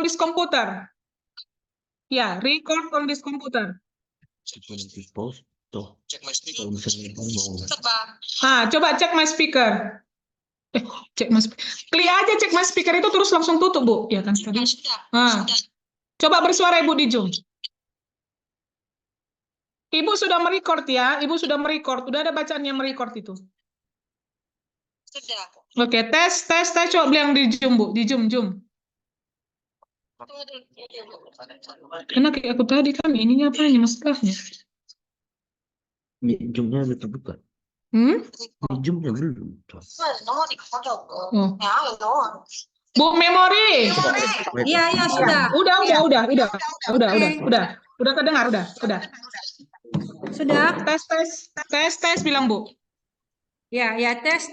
on this computer. Ya, record on this computer. Cek my speaker. Coba cek my speaker. Cek my speaker. Klik aja cek my speaker itu terus langsung tutup, Bu. Ya kan tadi. Coba bersuara Ibu di Zoom. Ibu sudah merecord ya, Ibu sudah merecord. Udah ada bacaan yang merecord itu. Sudah. Oke, tes. Coba bilang di Zoom, Bu. Di Zoom. Karena kayak aku tadi kan ininya apanya masalahnya. Zoom-nya udah terbuka. Zoom-nya belum. Bu, memori. Iya, sudah. Udah kedengar, udah. Sudah. Tes bilang, Bu. Ya, tes.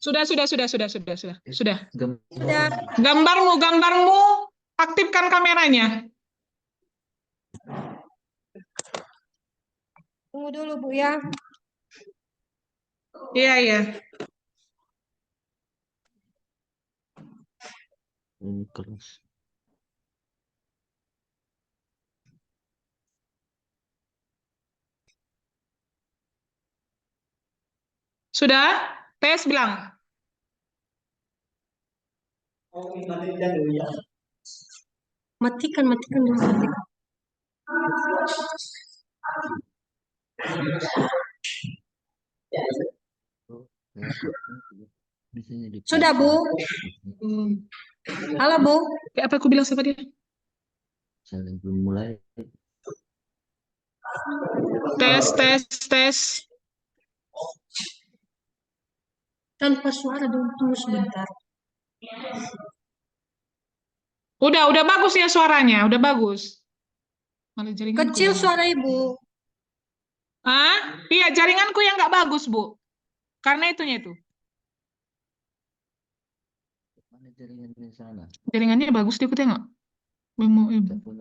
Sudah. Sudah. Gambarmu, aktifkan kameranya. Tunggu dulu, Bu ya. Iya. Ini kelas. Sudah? Tes bilang. Matikan dulu. Sudah, Bu. Halo, Bu. Kayak apa aku bilang sama dia? Saya belum mulai. Tes. Tanpa suara dulu, tunggu sebentar. Udah bagus ya suaranya, udah bagus. Malah jaringanku Kecil yang... suara Ibu. Iya, jaringanku yang nggak bagus, Bu. Karena itunya itu. Mana jaringannya sana? Jaringannya bagus, aku tengok.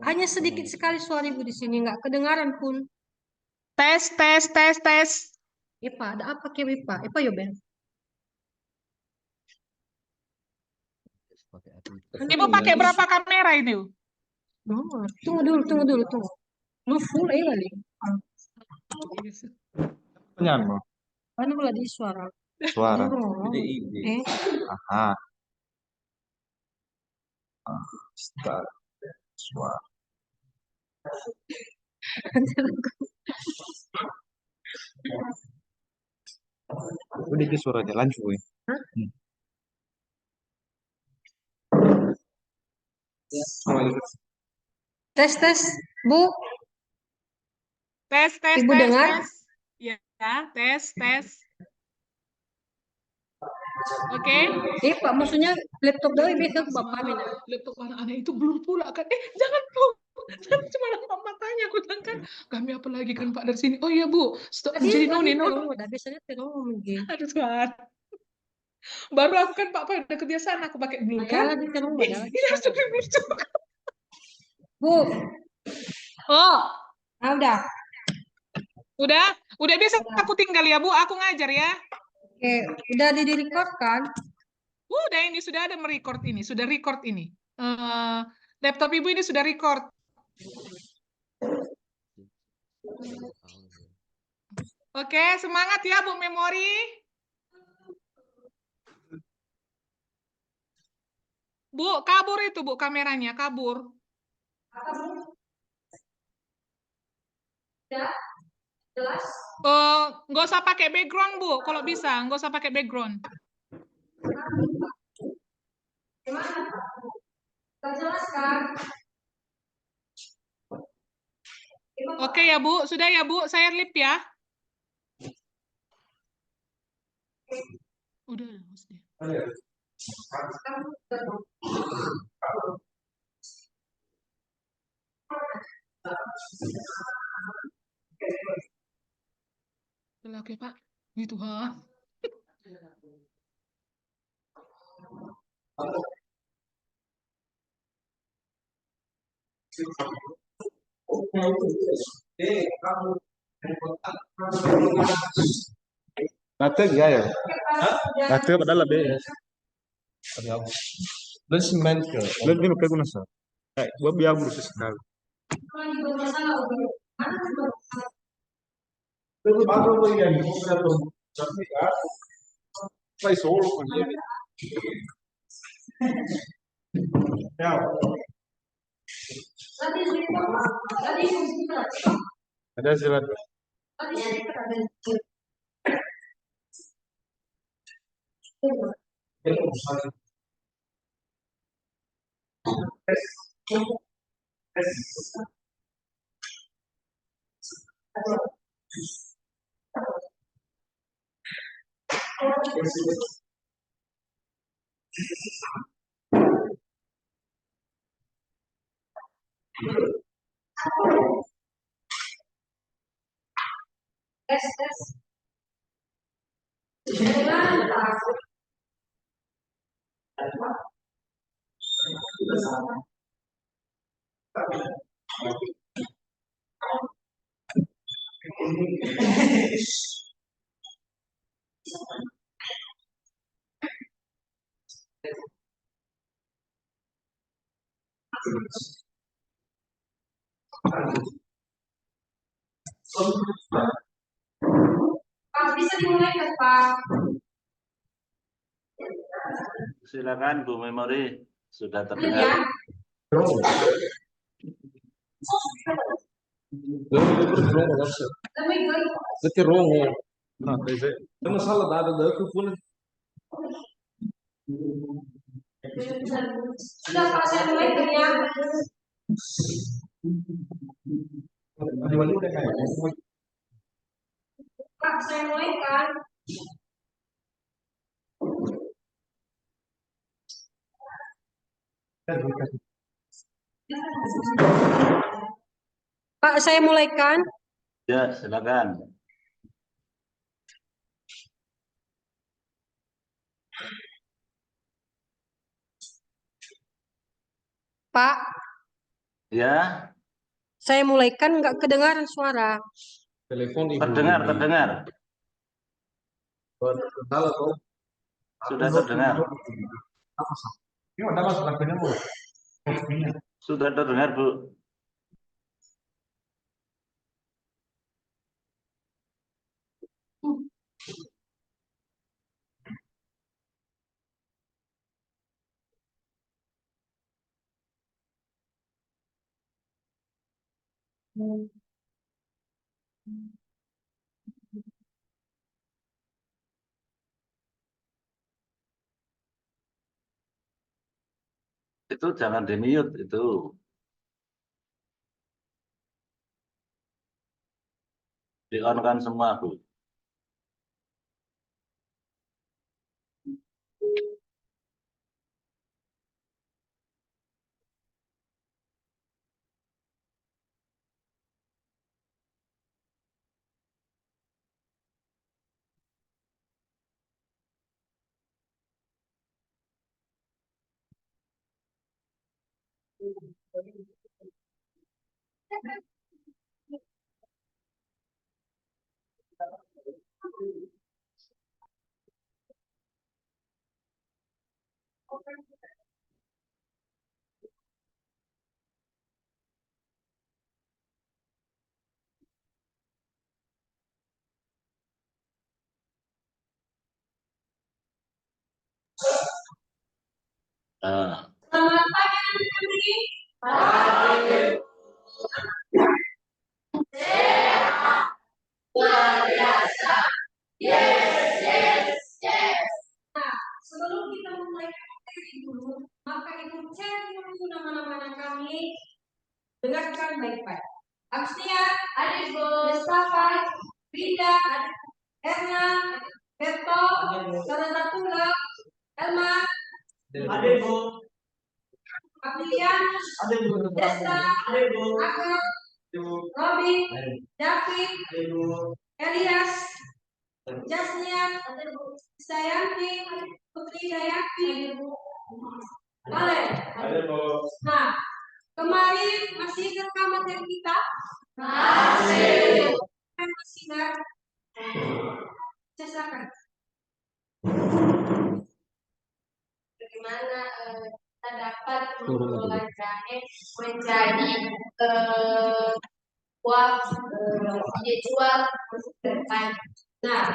Hanya sedikit sekali suara Ibu di sini, nggak kedengaran pun. Tes. Ipa, ada apa ke Ipa? Ipa yo, Ben. Ibu pakai berapa kamera ini? Tunggu dulu. Lu full kali. Penyanyi. Mana boleh di suara? Suara. Aha. Start. Suara. Udah di suaranya lanjut, gue. Tes, Bu. Tes. Ibu dengar? Ya, tes. Oke. Pak, maksudnya laptop doang bisa Bapak ini. Laptop anak-anak itu blur pula kan. Jangan, Bu. Nanti cuma Mama tanya, aku bilang kan, kami apa lagi kan Pak dari sini. Oh iya, Bu. Stop jadi noni. Udah biasanya terong mungkin. Aduh, Tuhan. Baru aku kan Pak udah kebiasaan aku pakai blur kan. Iya, sudah juga. Bu. Udah bisa aku tinggal ya, Bu. Aku ngajar ya. Oke, udah di-record kan? Udah, ini sudah ada merecord ini, sudah record ini. Laptop Ibu ini sudah record. Oke, semangat ya Bu Memori. Bu, kabur itu Bu kameranya, kabur. Ya, jelas. Nggak usah pakai background Bu, kalau bisa, nggak usah pakai background. Gimana? Gak jelas kan? Oke ya Bu, sudah ya Bu, saya lip ya. Udah, maksudnya. Oke Pak, gitu ha. Latag ya. Latag padahal lebih. Belum semen ke. Belum kayak guna sa. Gua biar berusaha sekali. Fai solo con niente. Ada silat. Pak, bisa dimulai kan, Pak? Silakan Bu Memori, sudah Ya. terdengar. Berarti rongo. Nah, kayak saya masalah ada aku pun. Sudah Pak, saya mulai kan ya. Pak, saya mulai kan. Pak, saya mulaikan. Ya, silakan. Pak, Ya, saya mulaikan nggak kedengaran suara. Telepon ibu. terdengar. Salah tuh. Sudah terdengar. Ini ada mas belakangnya mau. Sudah terdengar, Bu. Itu jangan di-mute itu. Di-on-kan semua, Bu. Nah, Selamat pagi, anak-anak. Nah, sebelum kita memulai materi dulu, maka Ibu cek dulu nama-nama anak kami. Dengarkan baik-baik. Agustia, adik Mustafa, Rinda, Erna, Berto, Saudara Tula, Elma, Aprilianus, Desta, Akar, Robin, David, Elias, Jasnia, Dayanti, Putri Dayanti, Valen. Nah, kemarin masih rekam materi kita? Masih. Masih kan? Saya silakan. Bagaimana kita dapat Turun lagi. menjadi jual ke depan. Nah,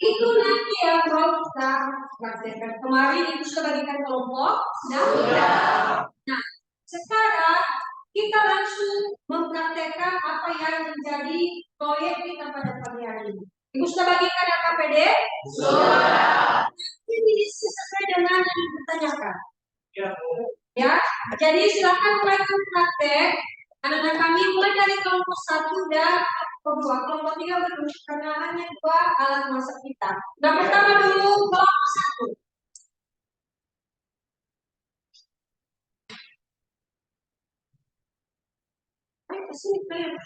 itu nanti ya Bro, kita praktekkan. Kemarin itu sudah bagikan kelompok, sudah. Nah, sekarang kita langsung mempraktekkan apa yang menjadi proyek kita pada pagi hari ini. Ibu sudah bagikan KPD? Sudah. Ini sesuai dengan yang ditanyakan. Ya, jadi silakan mulai praktek. Anak-anak kami mulai dari kelompok 1 dan kelompok 2. Kelompok 3 berbentuk karena hanya 2 alat masak kita. Nah, pertama dulu kelompok 1. Ayo ke sini, ayo.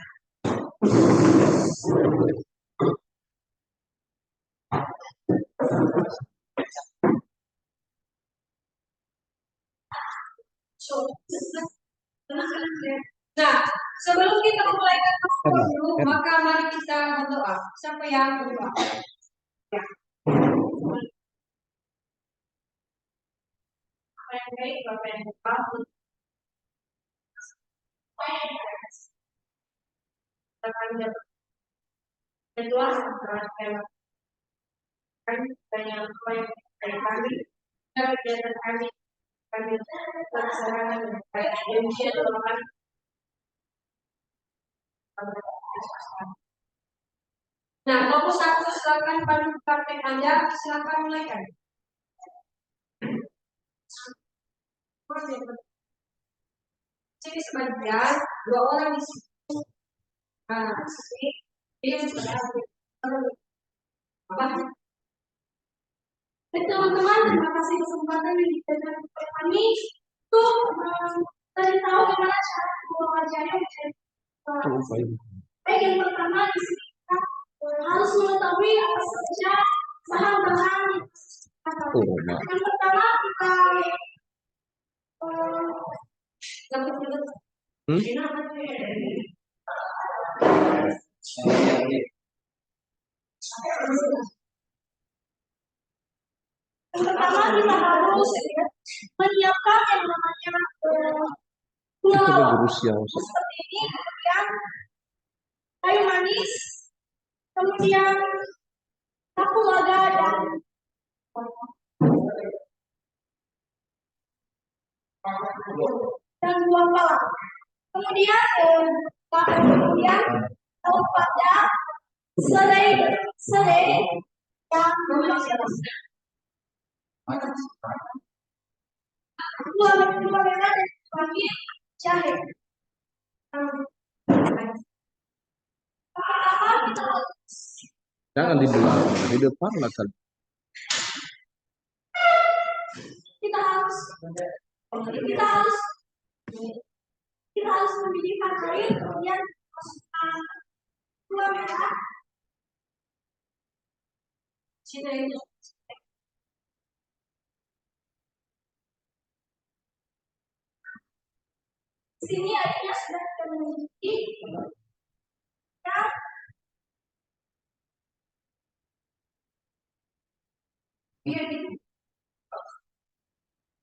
Nah, sebelum kita mulai dulu, maka mari kita berdoa. Siapa yang berdoa? Ya. Baik, Bapak dan Bapak. Kedua, banyak proyek kami, kegiatan kami laksanakan baik Indonesia Tuhan. Nah, kelompok 1 silakan pandu praktek Anda, silakan mulaikan. Jadi sebagian 2 orang di situ. Nah, ini sudah apa? Teman-teman, terima kasih kesempatan yang diberikan kepada kami untuk cari tahu bagaimana cara mengajarnya menjadi baik. Yang pertama di sini kita harus mengetahui apa saja bahan-bahan yang pertama kita pertama kita harus menyiapkan yang namanya pulau seperti ini, kemudian kayu manis, kemudian sapu lada dan buah pala. Kemudian daun pandan, serai dan gula merah dan bagi jahe. Jangan di belakang, di depan lah kan. Kita harus mendidihkan air, kemudian masukkan gula merah. Sini airnya sudah kita mendidih. Kita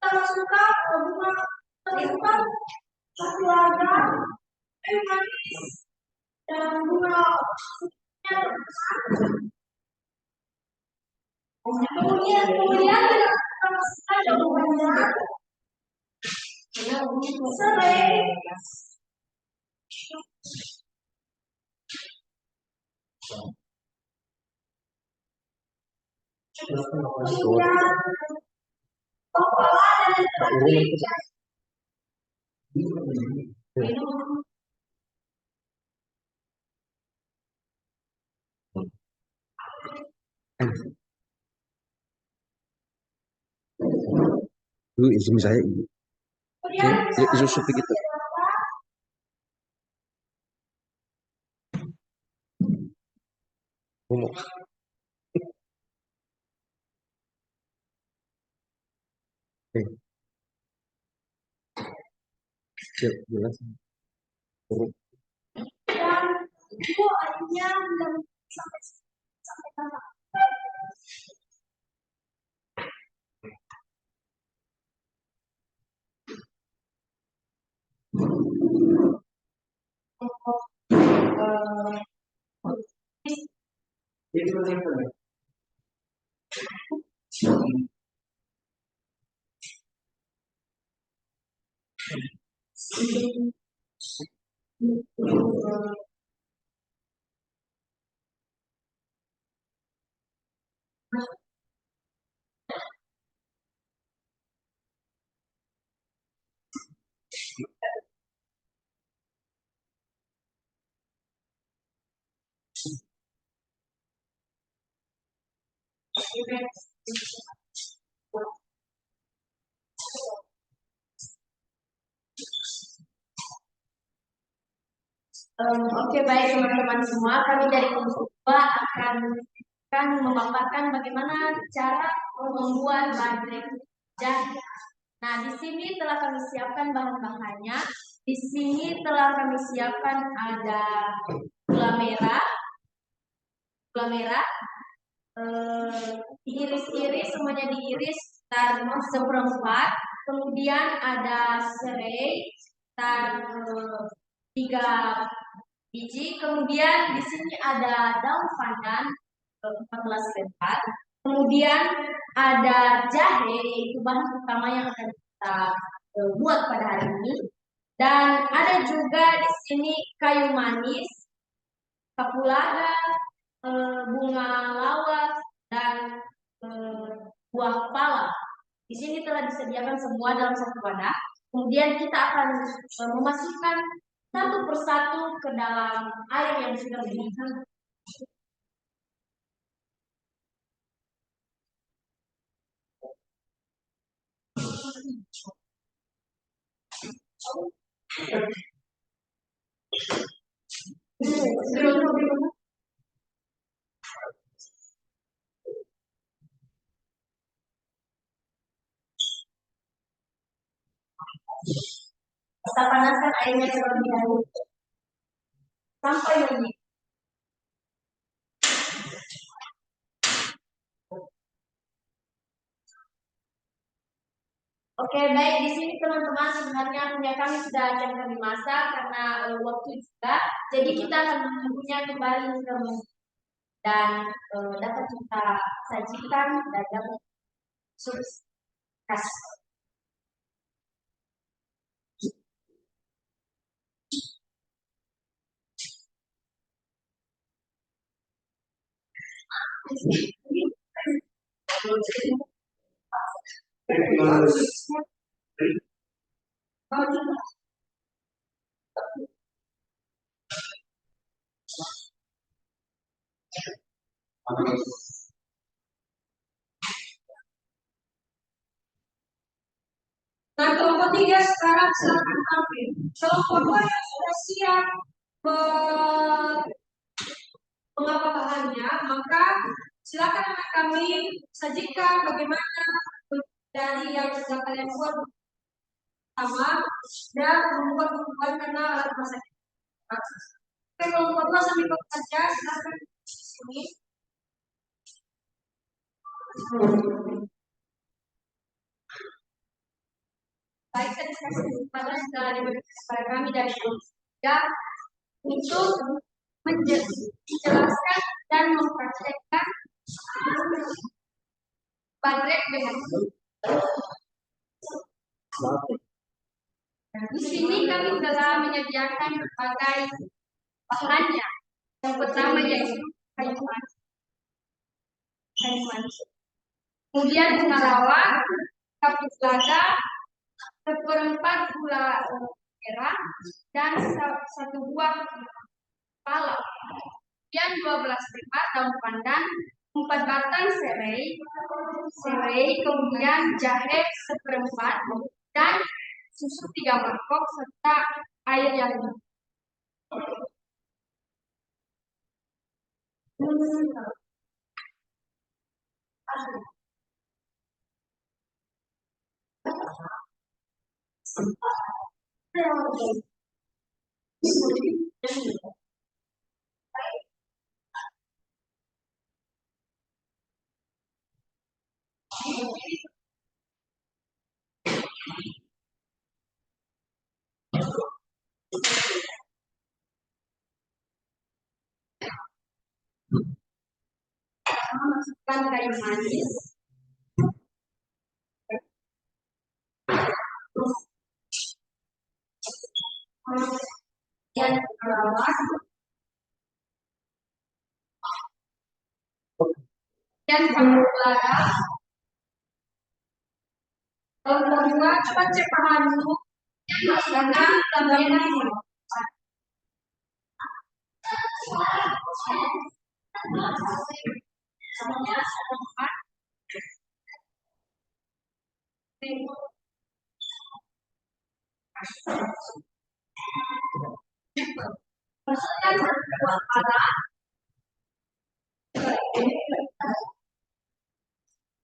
masukkan bunga terbang, satu lada, kayu manis, dan bunga kemudian kita masukkan daun pandan, serai, kemudian kepala dan terakhir Dulu izin saya ibu. Isu sepi gitu. Ngomong. Jelas. dan itu airnya belum sampai tanah. Oke, baik teman-teman semua, kami dari kelompok 2 akan memaparkan bagaimana cara membuat baterai jahit. Nah, di sini telah kami siapkan bahan-bahannya. Di sini telah kami siapkan ada gula merah, diiris-iris, semuanya diiris sekitar seperempat. Kemudian ada serai sekitar 3 biji. Kemudian di sini ada daun pandan 14 lembar. Kemudian ada jahe, yaitu bahan utama yang akan kita buat pada hari ini. Dan ada juga di sini kayu manis, kapulaga, bunga lawar, dan buah pala. Di sini telah disediakan semua dalam satu wadah. Kemudian kita akan memasukkan satu persatu ke dalam air yang sudah mendidih. Kita panaskan airnya terlebih dahulu sampai mendidih. Oke, baik, di sini teman-teman sebenarnya minyak kami sudah akan kami masak karena waktu juga. Jadi kita akan menunggunya kembali dan dapat kita sajikan dan dapat sukses. Nah, kelompok 3 sekarang silakan tampil. Kelompok 2 yang sudah siap mengapa bahannya, maka silakan anak kami sajikan bagaimana dari yang sudah kalian buat sama dan membuat hubungan karena alat masak. Oke, kelompok 2 sambil bekerja, silakan sini. Baik, tadi saya sebutkan sudah diberikan kepada kami dari kelompok 3 untuk menjelaskan dan mempraktekkan baterai dengan di sini kami telah menyediakan berbagai bahannya. Yang pertama yaitu kayu manis. Kemudian bunga lawar, kapulaga, seperempat gula merah, dan satu buah pala. Kemudian 12 lembar daun pandan, 4 batang serai, kemudian jahe seperempat, dan susu 3 mangkok serta air yang pertama masukkan kayu manis. Kemudian perawat. Dan kamu bara. Kedua, coba cek pahamu. Karena tambahnya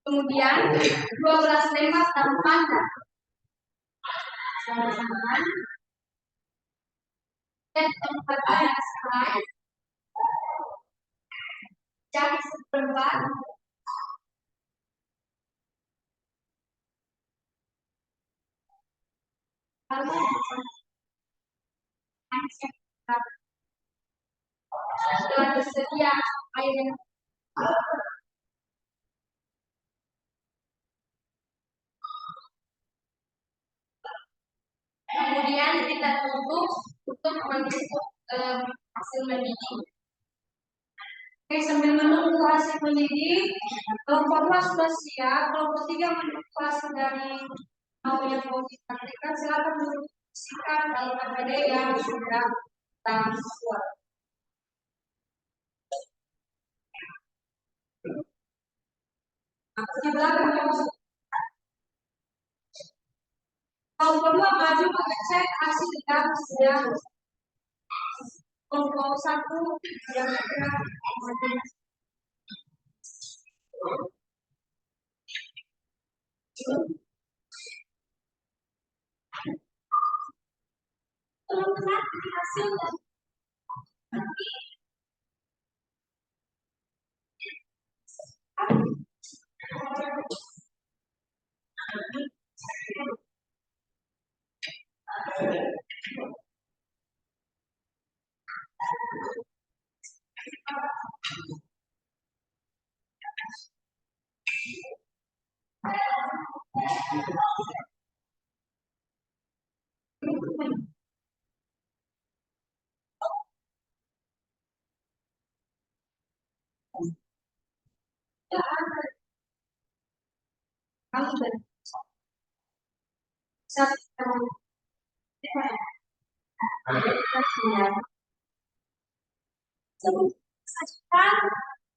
kemudian 12 lembar tahu pandang dan 14 slide jari seperempat lalu sudah tersedia air. Kemudian kita tutup untuk menutup hasil mendidih. Oke, sambil menunggu hasil mendidih, kelompok 2 sudah siap. Kelompok 3 menunggu hasil dari mau yang mau dipraktikkan. Silakan diskusikan dalam APD yang sudah kita buat. Di belakang kelompok 2 maju mengecek hasil yang sudah. Kelompok 1 yang sudah teman-teman hasil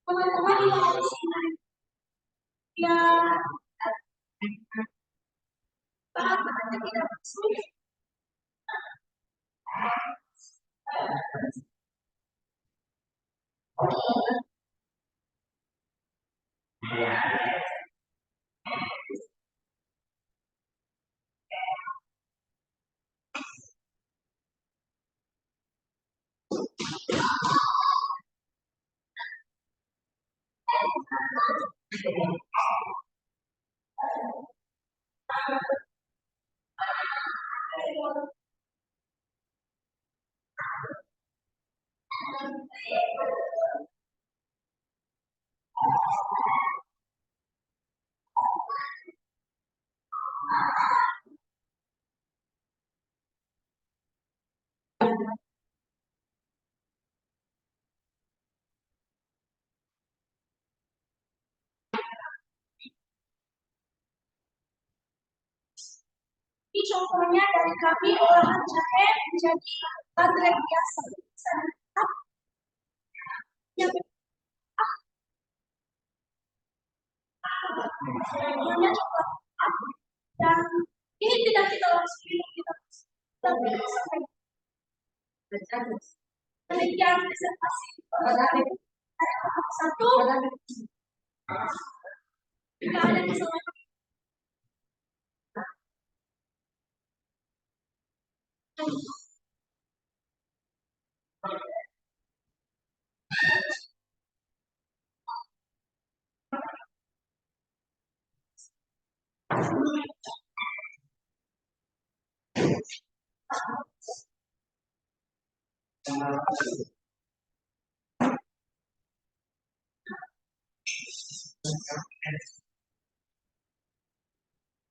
teman-teman ya tidak sulit. Ini contohnya dari kami olahan jahe menjadi baterai biasa. Yang contohnya coklat dan ini tidak kita langsung minum, kita sampai penelitian presentasi satu tidak ada kesalahan.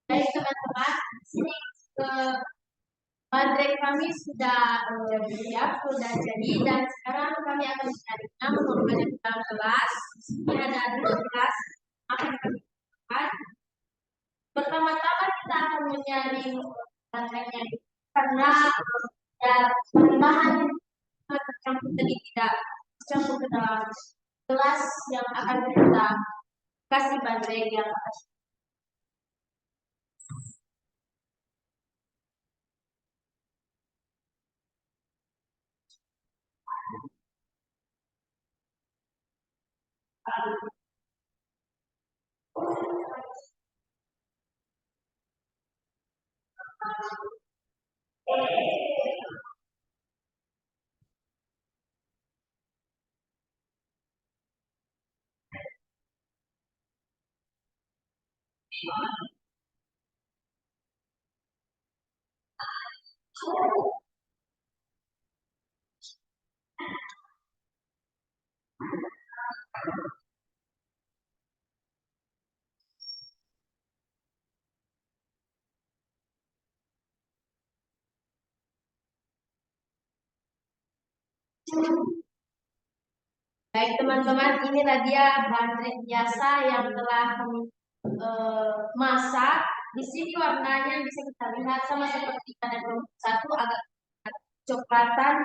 Baik teman-teman, di sini baterai kami sudah siap, sudah jadi, dan sekarang kami akan mencarinya menggunakan di dalam kelas. Ini ada 2 kelas. Akan kami lakukan. Pertama-tama kita akan mencari baterainya karena ya bahan tercampur tadi tidak tercampur ke dalam kelas yang akan kita kasih baterai yang baik teman-teman, inilah dia baterai biasa yang telah kami masak. Di sini warnanya bisa kita lihat sama seperti pada kelompok 1 agak coklatan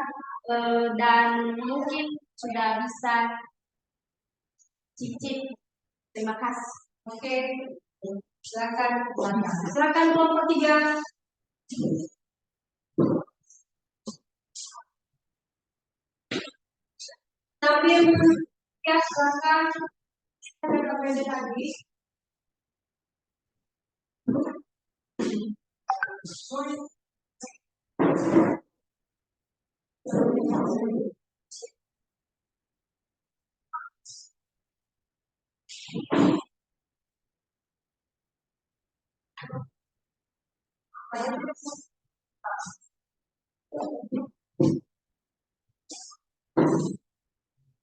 dan mungkin sudah bisa cicip. Terima kasih. Oke, silakan. Silakan kelompok 3. Tapi ya silakan kita tadi.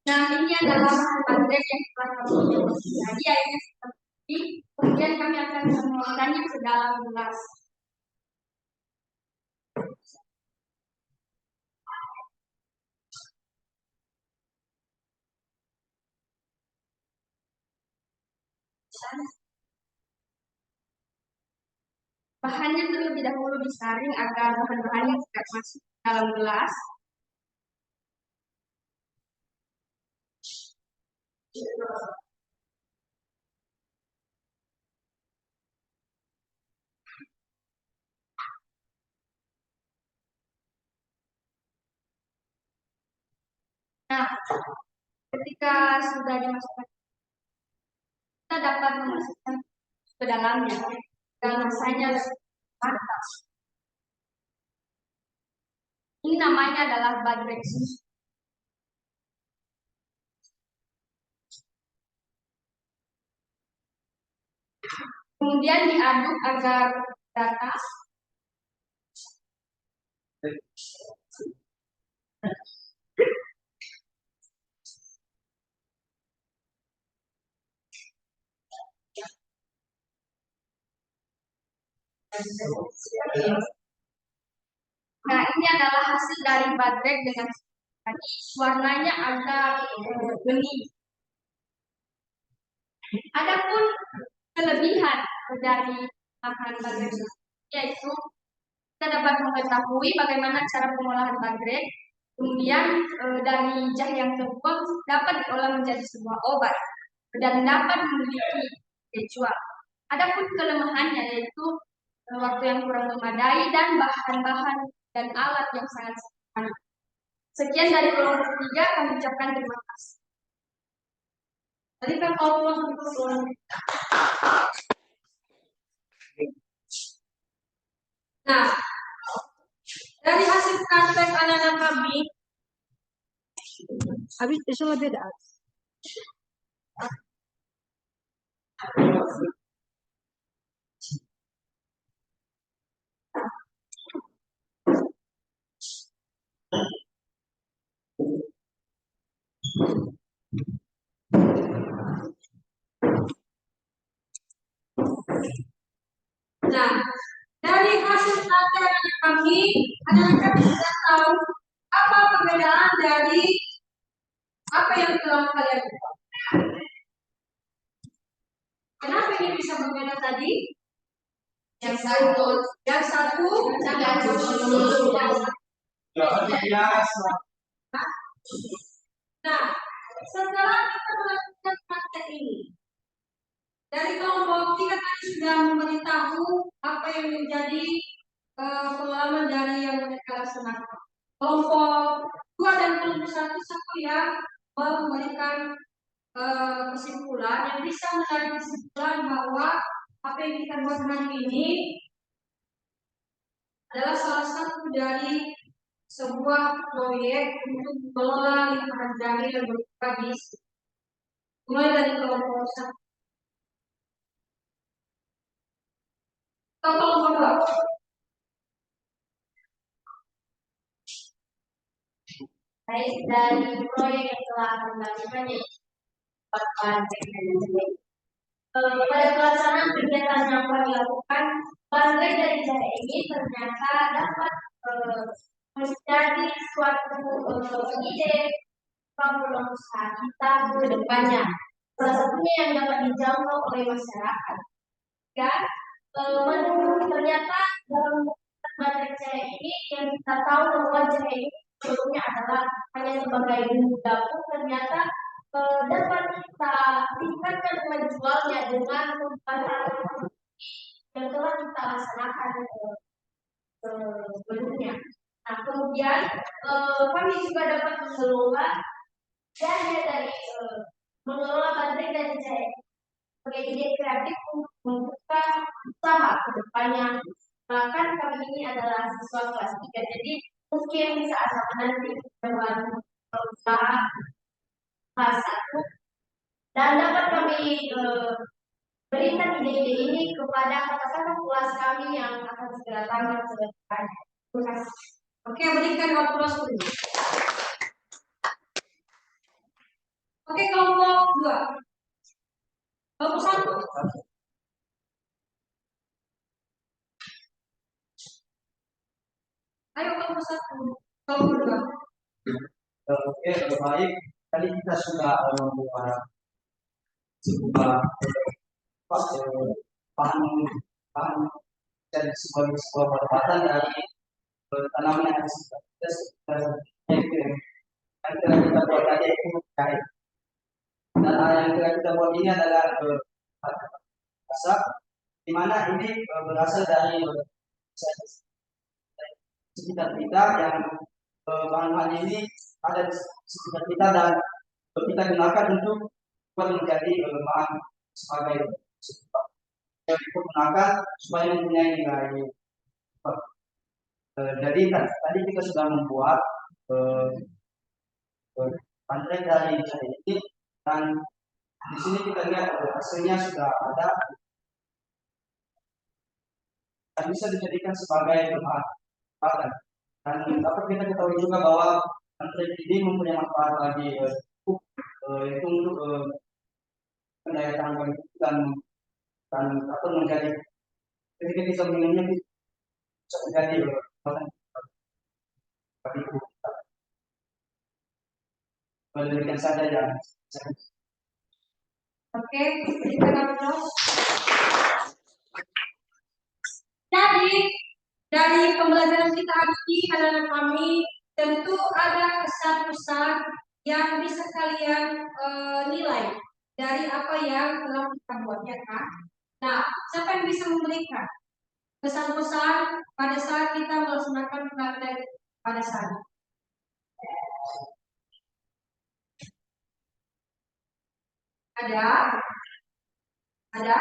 Nah, ini adalah baterai yang telah kami jadi airnya seperti, kemudian kami akan mengeluarkannya ke dalam gelas. Bahannya terlebih dahulu disaring agar bahan-bahannya tidak masuk ke dalam gelas. Nah, ketika sudah dimasukkan, kita dapat memasukkan ke dalamnya dan rasanya mantap. Ini namanya adalah baterai susu. Kemudian diaduk agar rata. Nah, ini adalah hasil dari baterai dengan tadi warnanya agak bening. Adapun kelebihan dari bahan baterai yaitu kita dapat mengetahui bagaimana cara pengolahan baterai, kemudian dari zat yang terbuang dapat diolah menjadi sebuah obat dan dapat memiliki dijual. Adapun kelemahannya yaitu waktu yang kurang memadai dan bahan-bahan dan alat yang sangat sederhana. Sekian dari kelompok 3, kami ucapkan terima kasih. Tadi kan nah, dari hasil praktek anak-anak kami, habis itu lebih beda. Anak-anak sudah tahu apa perbedaan dari apa yang telah kalian buat? Kenapa ini bisa berbeda tadi? Yang satu, yang Nah, setelah kita melakukan praktek ini, dari kelompok kita tadi sudah memberitahu apa yang menjadi pengalaman dari yang mereka laksanakan. Kelompok 2 dan kelompok 1 yang memberikan kesimpulan yang bisa menarik kesimpulan bahwa apa yang kita buat hari ini adalah salah satu dari sebuah proyek untuk mengelola limpahan jari yang berbasis mulai dari kelompok 1 ke kelompok 2. Baik, dari proyek yang telah dilakukan pada pelaksanaan kegiatan yang telah dilakukan, baterai dari jari ini ternyata dapat menjadi suatu ide problem usaha kita ke depannya. Salah satunya yang dapat dijangkau oleh masyarakat. Dan ternyata dalam baterai jari ini yang kita tahu bahwa jari ini sebelumnya adalah hanya sebagai bumbu dapur, ternyata dapat kita tingkatkan menjualnya dengan pembahasan yang telah kita laksanakan sebelumnya. Nah, kemudian kami juga dapat mengelola dana dari mengelola baterai dari jari sebagai ide kreatif untuk membuka usaha ke depannya. Bahkan kami ini adalah siswa kelas 3, jadi mungkin saat nanti dengan usaha kelas 1 dan dapat kami berikan ide-ide ini kepada katakanlah kelas kami yang akan segera tamat ke depannya. Terima kasih. Oke, berikan waktu dulu. Oke, kelompok 2. Kelompok 1. Ayo kelompok 1. Kelompok 2. Oke, baik. Tadi kita sudah membuat sebuah bahan dan sebuah perdebatan dari tanaman yang kita buat tadi itu kain. Dan yang kita buat ini adalah asap, di mana ini berasal dari sekitar kita yang bahan-bahan ini ada di sekitar kita dan kita gunakan untuk menjadi bahan sebagai yang digunakan supaya mempunyai nilai. Jadi tadi kita sudah membuat baterai dari ini dan di sini kita lihat hasilnya sudah ada dan bisa dijadikan sebagai bahan. Dan dapat kita ketahui juga bahwa baterai ini mempunyai manfaat bagi itu untuk daya tahan bagi dan atau menjadi ketika kita minumnya bisa menjadi bagi demikian saja ya. Oke, berikan aplaus. Jadi dari pembelajaran kita hari ini, anak-anak kami tentu ada kesan-kesan yang bisa kalian nilai dari apa yang telah kita buat, ya kan? Nah, siapa yang bisa memberikan pesan-pesan pada saat kita melaksanakan praktek pada saat ini? Ada? Ada?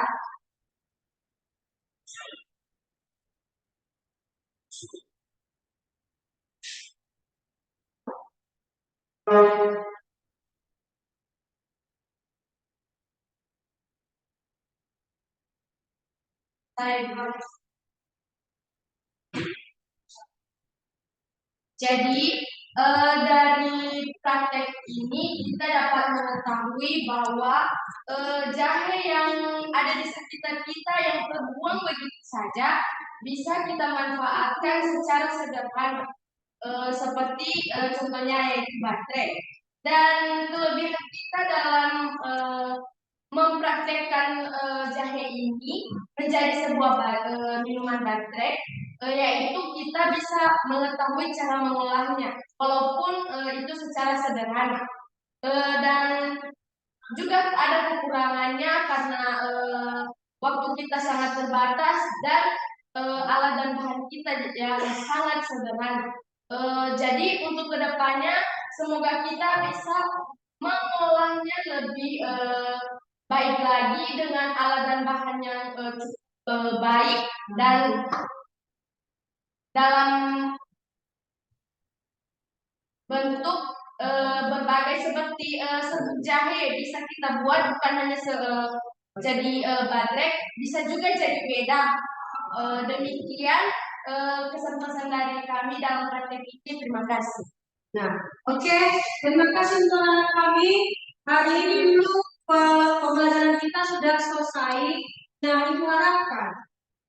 Jadi dari praktek ini kita dapat mengetahui bahwa jahe yang ada di sekitar kita yang terbuang begitu saja bisa kita manfaatkan secara sederhana. Seperti contohnya yaitu baterai. Dan kelebihan kita dalam mempraktekkan jahe ini menjadi sebuah minuman baterai, yaitu kita bisa mengetahui cara mengolahnya, walaupun itu secara sederhana. Dan juga ada kekurangannya karena waktu kita sangat terbatas dan alat dan bahan kita yang sangat sederhana. Jadi untuk kedepannya semoga kita bisa mengolahnya lebih baik lagi dengan alat dan bahan yang baik dan dalam bentuk berbagai seperti serbuk jahe bisa kita buat bukan hanya jadi baterai, bisa juga jadi beda. Demikian kesan-pesan dari kami dalam praktek ini. Terima kasih. Nah, oke. Terima kasih untuk anak kami. Hari ini dulu pembelajaran kita sudah selesai. Nah, Ibu harapkan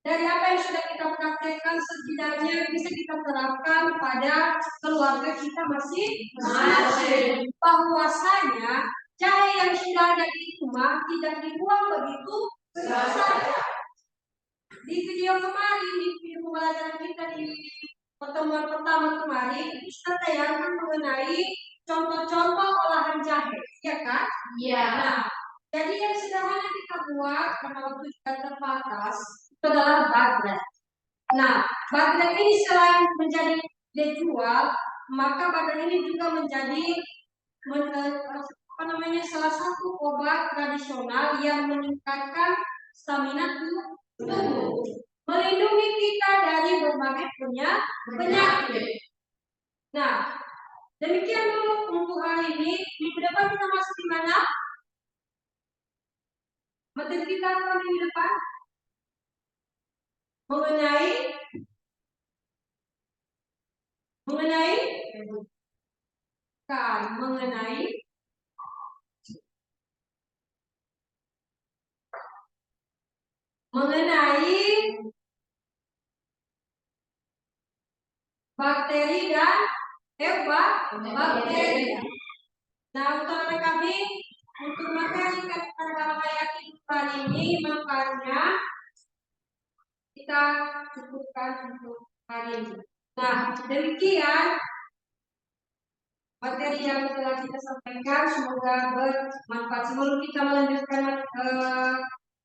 dari apa yang sudah kita praktekkan setidaknya bisa kita terapkan pada keluarga kita masing-masing. Bahwasanya jahe yang sudah ada di rumah tidak dibuang begitu saja. Di video kemarin, di video pembelajaran kita di pertemuan pertama kemarin, kita tayangkan mengenai contoh-contoh olahan jahe, ya kan? Iya. Nah, jadi yang sederhana kita buat karena waktu kita terbatas itu adalah baterai. Nah, baterai ini selain menjadi dijual, maka baterai ini juga menjadi salah satu obat tradisional yang meningkatkan stamina tubuh, melindungi kita dari berbagai penyakit. Nah, demikian dulu untuk hari ini. Minggu depan kita masuk di mana? Materi kita apa minggu depan? mengenai bakteri dan bakteri. Nah, untuk anak kami, untuk materi kata-kata kehidupan ini, makanya kita cukupkan untuk hari ini. Nah, demikian materi yang telah kita sampaikan, semoga bermanfaat. Sebelum kita melanjutkan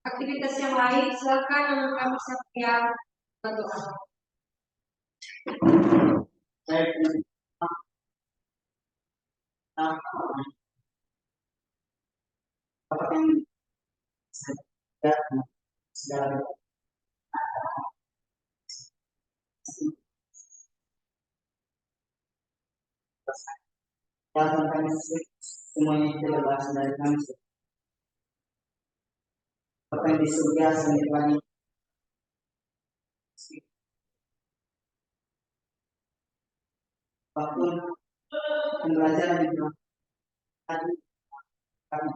aktivitas yang lain, silakan anak kami sekalian berdoa. Semuanya terbebas dari kanker. Apa yang di surga senikmati. Waktu pembelajaran di tadi kami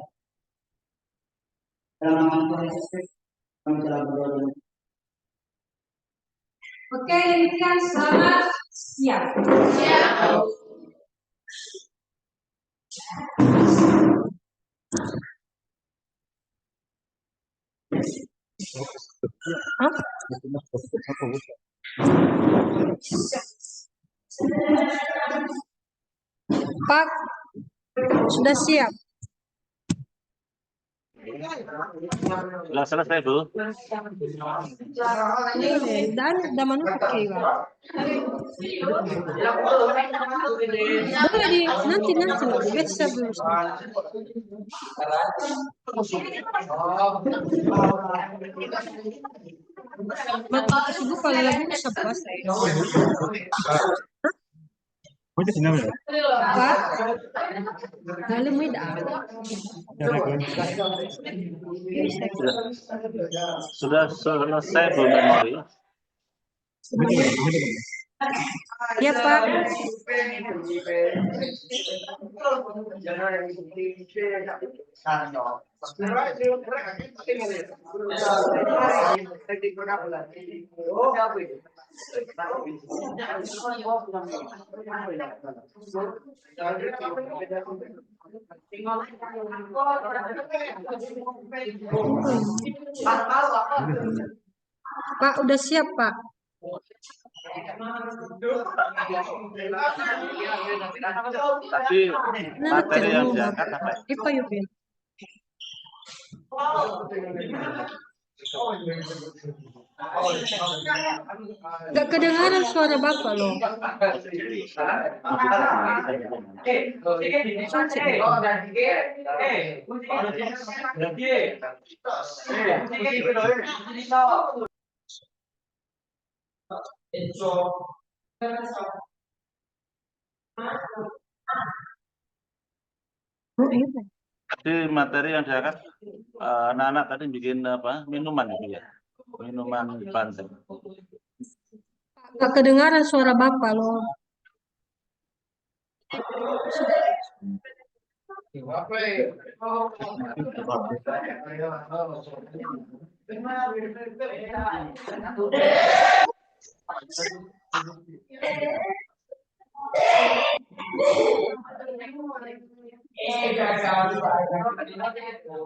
dalam nama Tuhan Yesus kami telah berdoa. Oke, demikian selamat siang. Pak, sudah siap. Sudah selesai, Bu. Dan udah menunggu Pak. Boleh di nanti besok dulu. Bapak tersebut kalau lagi bisa puasa. Pak, lalu mudah. Sudah selesai, Bu Memori. Ya Pak. Pak udah siap Pak. Tadi materi yang diangkat apa? Apa Yupin? Gak kedengaran suara Bapak loh. Tadi materi yang diangkat anak-anak tadi bikin apa? Minuman gitu ya. Minuman Banten. Gak kedengaran suara Bapak loh.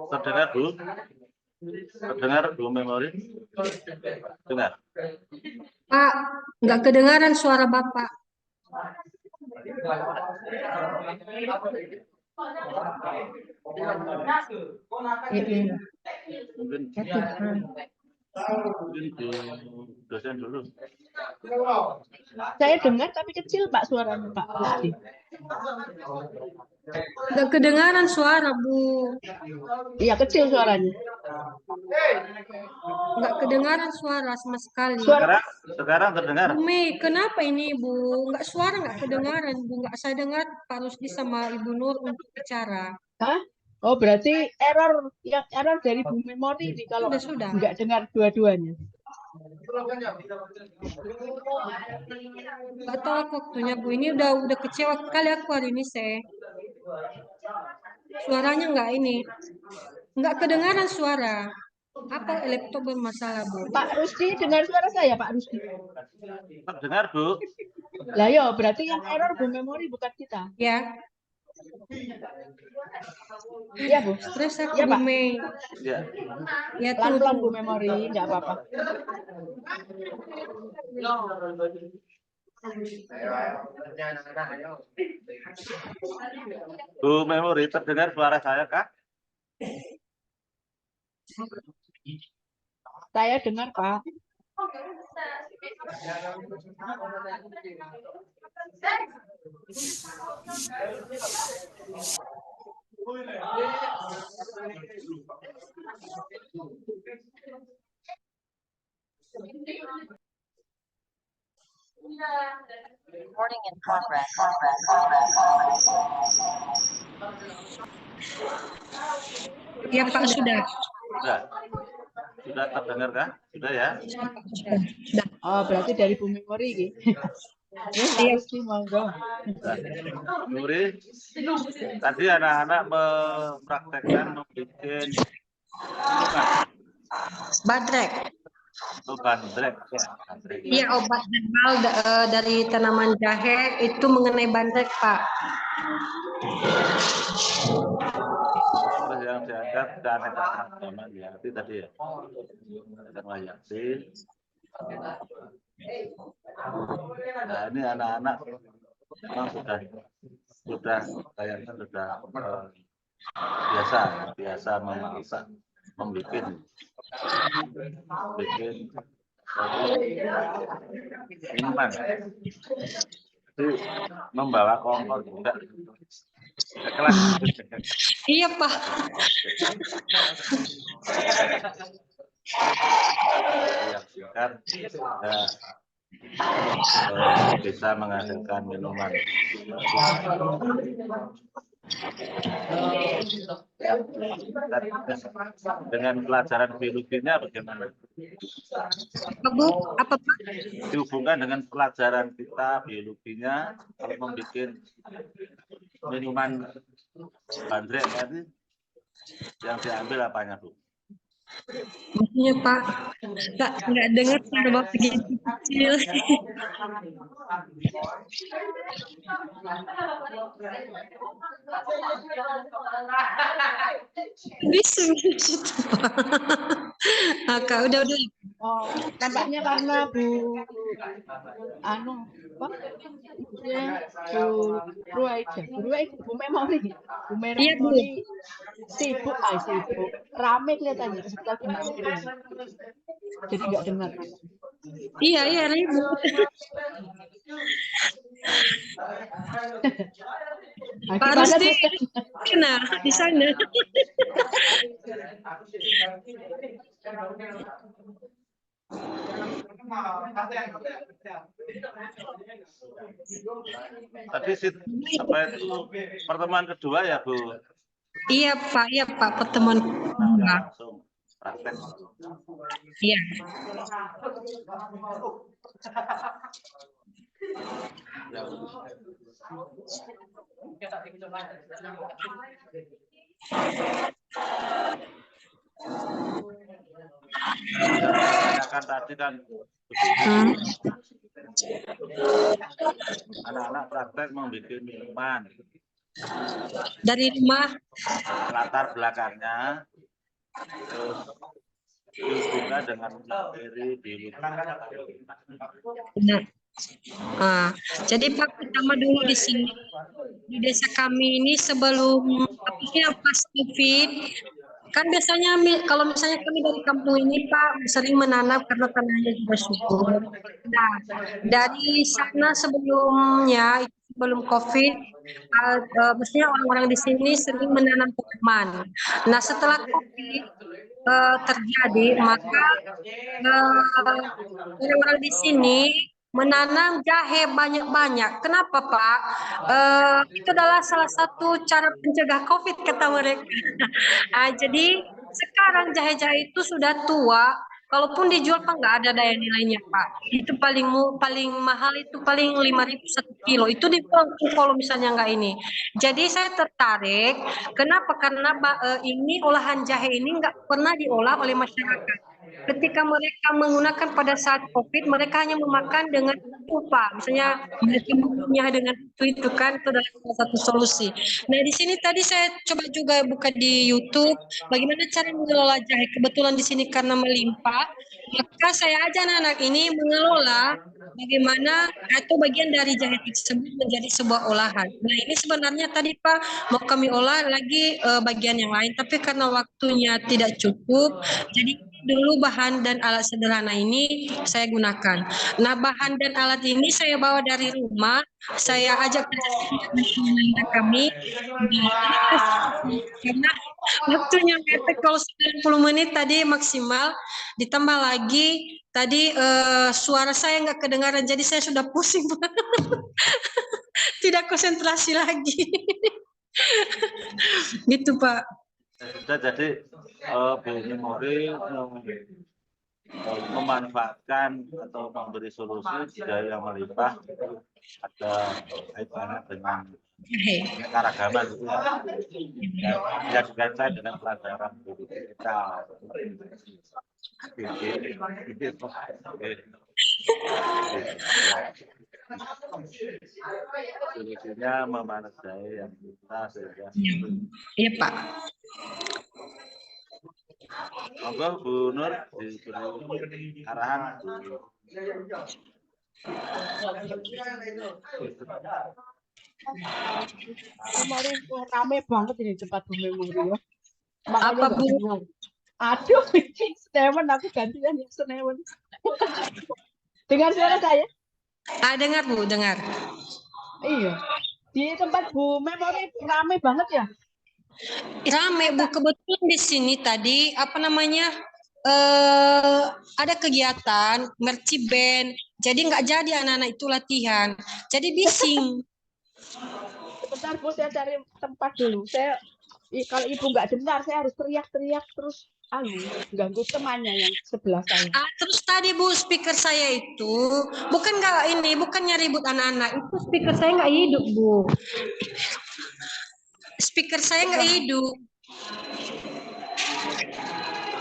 Terdengar Bu? Terdengar Bu memori? Dengar. Pak, nggak kedengaran suara Bapak. Mungkin Bu dosen dulu. Saya dengar tapi kecil Pak suaranya Pak Rusdi. Nggak kedengaran suara Bu. Iya kecil suaranya. Nggak kedengaran suara sama sekali. Sekarang terdengar. Bu Mei, kenapa ini Bu? Nggak suara nggak kedengaran Bu. Nggak saya dengar Pak Rusdi sama Ibu Nur untuk bicara. Hah? Oh berarti error dari Bu Memori nih kalau Sudah. nggak dengar dua-duanya. Nggak tahu waktunya Bu. Ini udah kecewa sekali aku hari ini saya. Suaranya nggak ini. Nggak kedengaran suara. Apa laptop bermasalah Bu? Pak Rusdi dengar suara saya Pak Rusdi. Terdengar Bu. Lah yo berarti yang error Bu Memori bukan kita. Ya. Iya Bu. Stres aku Ya, Bu Pak. Mei. Ya. Ya Pelan-pelan Bu tuh. Memori nggak apa-apa. Bu memori terdengar suara saya kah? Saya dengar Pak. Recording in progress. Ya Pak sudah. Sudah terdengar kah? Sudah ya? Oh berarti dari Bu Memori gitu. Ya Pak Rusdi monggo. Nuri, tadi anak-anak mempraktekkan membuat Badrek. bandrek ya. Iya obat herbal dari tanaman jahe itu mengenai bandrek Pak. Terus yang diangkat keanekaragaman sama Yati tadi ya. Sama Yati. Nah ini anak-anak memang sudah kayaknya sudah biasa memasak, membuat minuman. Jadi membawa kompor juga. Kelas. Iya Pak. Kan bisa menghasilkan minuman. Dengan pelajaran biologinya bagaimana? Apa, Bu? Apa, Pak? Dihubungkan dengan pelajaran kita biologinya, kalau membuat minuman bandrek tadi, yang diambil apanya, Bu? Maksudnya, Pak, nggak dengar pada waktu kecil. Bisa gitu, Pak. Kak, udah. Oh, nampaknya karena Bu Bu Memori. Bu Iya, Bu. Memori sibuk. Rame kelihatannya sekitar Bu Memori. Jadi nggak dengar. Iya, ribut. Pak Gimana Rusdi, tuh? nah di sana. Tadi apa itu pertemuan kedua ya, Bu? Iya Pak, pertemuan kedua. Langsung praktek. Iya. Kan tadi kan anak-anak praktek membuat minuman. Dari rumah. Latar belakangnya terus dihubungkan dengan materi biologi. Nah, jadi Pak, pertama dulu di sini di desa kami ini sebelum pas COVID, kan biasanya kalau misalnya kami dari kampung ini Pak sering menanam karena tanahnya juga subur. Nah, dari sana sebelumnya sebelum COVID, mestinya orang-orang di sini sering menanam tanaman. Nah, setelah COVID terjadi, maka orang-orang di sini menanam jahe banyak-banyak. Kenapa, Pak? Itu adalah salah satu cara pencegah COVID, kata mereka. Jadi sekarang jahe-jahe itu sudah tua. Kalaupun dijual Pak nggak ada daya nilainya Pak. Itu paling mahal itu paling 5.000 1 kilo. Itu dijual kalau misalnya nggak ini. Jadi saya tertarik. Kenapa? Karena ini olahan jahe ini nggak pernah diolah oleh masyarakat. Ketika mereka menggunakan pada saat COVID, mereka hanya memakan dengan upah, misalnya mereka mengunyah dengan itu kan, itu adalah salah satu solusi. Nah di sini tadi saya coba juga buka di YouTube bagaimana cara mengelola jahe. Kebetulan di sini karena melimpah, maka saya aja anak-anak ini mengelola bagaimana atau bagian dari jahe tersebut menjadi sebuah olahan. Nah ini sebenarnya tadi Pak mau kami olah lagi bagian yang lain, tapi karena waktunya tidak cukup, jadi dulu bahan dan alat sederhana ini saya gunakan. Nah bahan dan alat ini saya bawa dari rumah, saya ajak kerjasama kami. Karena waktunya mepet, kalau 90 menit tadi maksimal, ditambah lagi tadi suara saya nggak kedengaran, jadi saya sudah pusing. Tidak konsentrasi lagi. Gitu Pak. Sudah, jadi Bu Memori memanfaatkan atau memberi solusi jahe yang melimpah ada kaitannya dengan keanekaragaman gitu ya. Yang dikaitkan dengan pelajaran kita. Solusinya memanas jahe yang kita sehingga. Iya Pak. Monggo Bu Nur diberi arahan. Memori rame banget ini tempat Bu Memori ya. Apa Bu? Aduh, Senewan aku gantian yang Senewan. Dengar suara saya? Dengar Bu, dengar. Iya. Di tempat Bu Memori rame banget ya? Rame Bu, kebetulan di sini tadi ada kegiatan merci band, jadi nggak jadi anak-anak itu latihan, jadi bising. Sebentar Sebentar Bu, saya cari tempat dulu. Kalau Ibu nggak dengar, saya harus teriak-teriak terus ganggu temannya yang sebelah saya. Terus tadi Bu, speaker saya itu bukannya ribut anak-anak, itu speaker saya nggak hidup Bu. Speaker saya nggak hidup.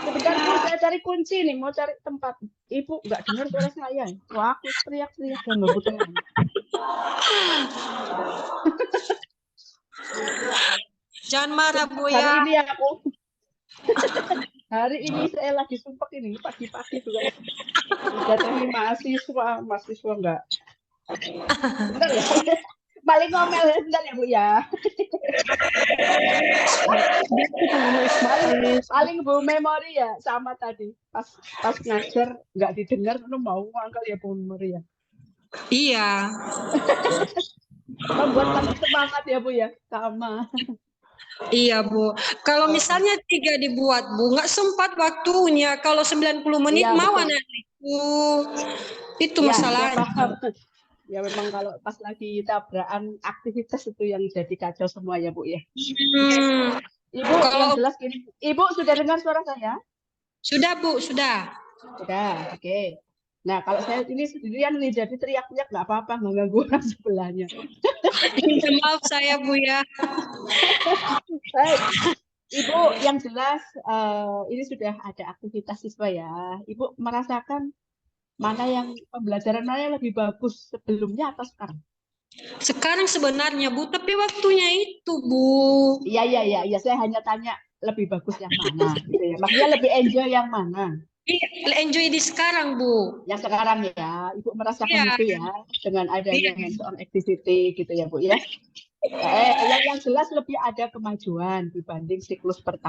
Sebentar Bu, saya cari kunci nih, mau cari tempat. Ibu nggak dengar suara saya. Wah, aku teriak-teriak dan ganggu teman. Jangan marah Bu Hari ya. ini hari ini saya lagi sumpek ini pagi-pagi juga datangi mahasiswa enggak. Bentar ya. Paling ngomel bentar ya Bu ya. paling Bu memori ya sama tadi pas ngajar nggak didengar lu mau ngangkat ya Bu memori ya. Iya. Membuat kami semangat ya Bu ya sama. Iya Bu, kalau misalnya 3 dibuat Bu, nggak sempat waktunya. Kalau 90 menit Iya, mau betul. anak itu Ya, masalahnya. paham. Ya memang kalau pas lagi tabrakan aktivitas itu yang jadi kacau semua ya Bu ya. Ibu yang jelas gini, Ibu sudah dengar suara saya? Sudah Bu, sudah. Sudah, oke. Nah kalau saya ini sendirian nih jadi teriak-teriak nggak apa-apa, nggak ganggu orang sebelahnya. Maaf saya Bu ya. Baik. Ibu yang jelas ini sudah ada aktivitas siswa ya. Ibu merasakan mana yang pembelajaran mana yang lebih bagus sebelumnya atau sekarang? Sekarang sebenarnya Bu, tapi waktunya itu Bu. Iya. Saya hanya tanya lebih bagus yang mana. Gitu ya. Maksudnya lebih enjoy yang mana? Iya, enjoy di sekarang Bu. Yang sekarang ya. Ibu merasakan itu ya dengan adanya hands-on activity gitu ya Bu ya. Yang jelas lebih ada kemajuan dibanding siklus pertama.